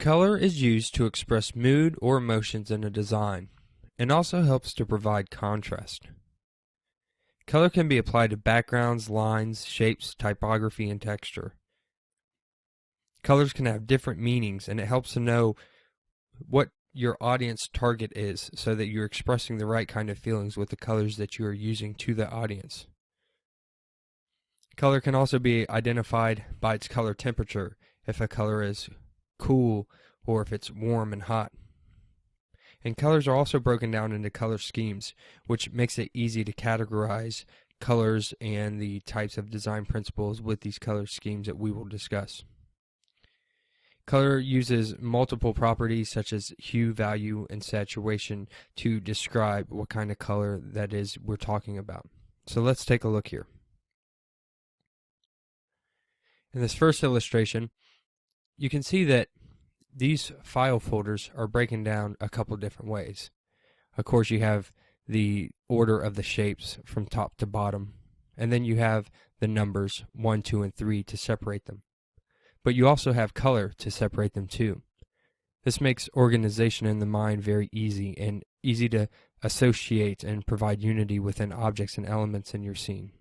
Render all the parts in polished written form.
Color is used to express mood or emotions in a design, and also helps to provide contrast. Color can be applied to backgrounds, lines, shapes, typography, and texture. Colors can have different meanings, and it helps to know what your audience target is so that you're expressing the right kind of feelings with the colors that you are using to the audience. Color can also be identified by its color temperature, if a color is cool or if it's warm and hot. And colors are also broken down into color schemes, which makes it easy to categorize colors and the types of design principles with these color schemes that we will discuss. Color uses multiple properties such as hue, value, and saturation to describe what kind of color that is we're talking about. So let's take a look here. In this first illustration, you can see that these file folders are breaking down a couple different ways. Of course, you have the order of the shapes from top to bottom, and then you have the numbers 1, 2, and 3 to separate them. But you also have color to separate them too. This makes organization in the mind very easy and easy to associate and provide unity within objects and elements in your scene.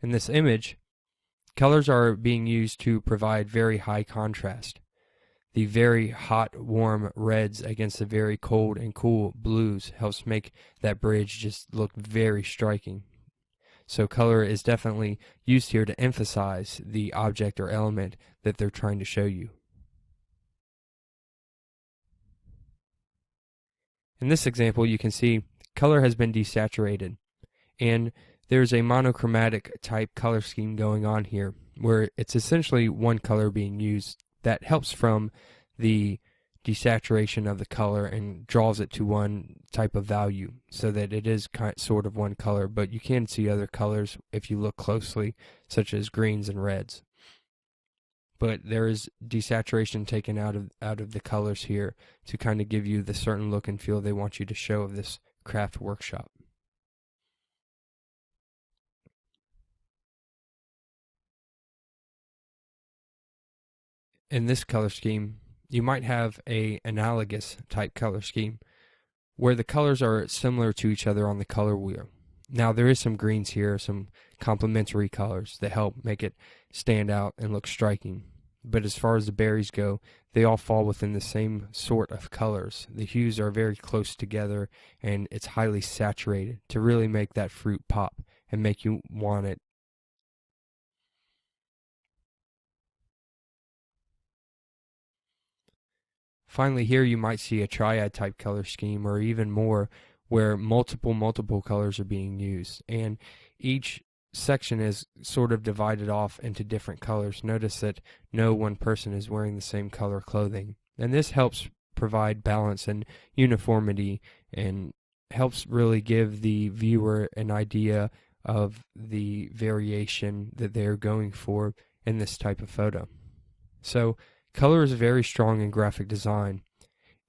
In this image, colors are being used to provide very high contrast. The very hot, warm reds against the very cold and cool blues helps make that bridge just look very striking. So color is definitely used here to emphasize the object or element that they're trying to show you. In this example, you can see color has been desaturated, and there's a monochromatic type color scheme going on here, where it's essentially one color being used that helps from the desaturation of the color and draws it to one type of value so that it is sort of one color, but you can see other colors if you look closely, such as greens and reds. But there is desaturation taken out of the colors here to kind of give you the certain look and feel they want you to show of this craft workshop. In this color scheme, you might have an analogous type color scheme where the colors are similar to each other on the color wheel. Now there is some greens here, some complementary colors that help make it stand out and look striking. But as far as the berries go, they all fall within the same sort of colors. The hues are very close together and it's highly saturated to really make that fruit pop and make you want it. Finally, here you might see a triad type color scheme or even more where multiple colors are being used, and each section is sort of divided off into different colors. Notice that no one person is wearing the same color clothing, and this helps provide balance and uniformity and helps really give the viewer an idea of the variation that they're going for in this type of photo. So color is very strong in graphic design,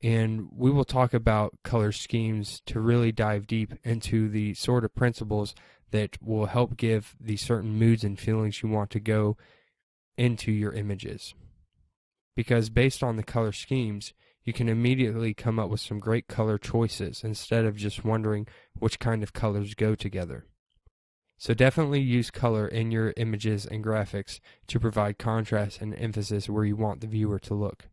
and we will talk about color schemes to really dive deep into the sort of principles that will help give the certain moods and feelings you want to go into your images. Because based on the color schemes, you can immediately come up with some great color choices instead of just wondering which kind of colors go together. So definitely use color in your images and graphics to provide contrast and emphasis where you want the viewer to look.